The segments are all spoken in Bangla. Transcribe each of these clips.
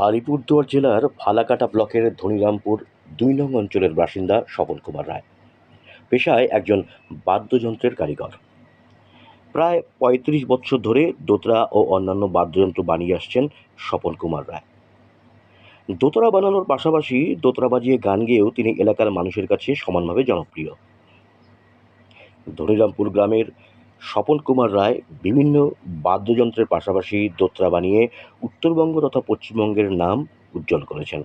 আলিপুরদুয়ার জেলার ফালাকাটা ব্লকের ধনিরামপুর ২ নং অঞ্চলের বাসিন্দা স্বপন কুমার রায় পেশায় একজন বাদ্যযন্ত্রের কারিগর। প্রায় ৩৫ বছর ধরে দোতরা ও অন্যান্য বাদ্যযন্ত্র বানিয়ে আসছেন স্বপন কুমার রায়। দোতরা বানানোর পাশাপাশি দোতরা বাজিয়ে গান গেয়েও তিনি এলাকার মানুষের কাছে সমানভাবে জনপ্রিয়। ধনিরামপুর গ্রামের স্বপন কুমার রায় বিভিন্ন বাদ্যযন্ত্রের পাশাপাশি দোতরা বানিয়ে উত্তরবঙ্গ তথা পশ্চিমবঙ্গের নাম উজ্জ্বল করেছেন।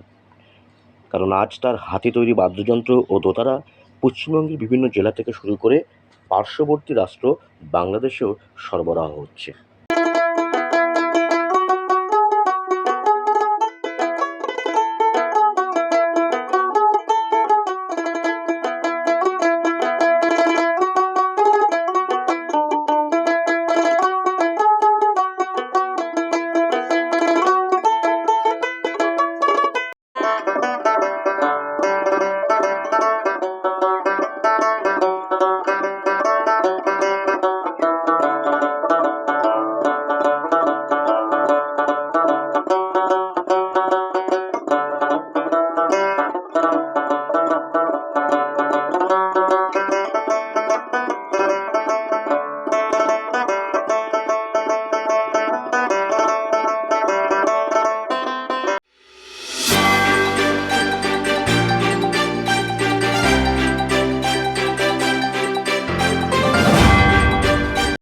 কারণ আজ তার হাতে তৈরি বাদ্যযন্ত্র ও দোতারা পশ্চিমবঙ্গের বিভিন্ন জেলা থেকে শুরু করে পার্শ্ববর্তী রাষ্ট্র বাংলাদেশেও সরবরাহ হচ্ছে।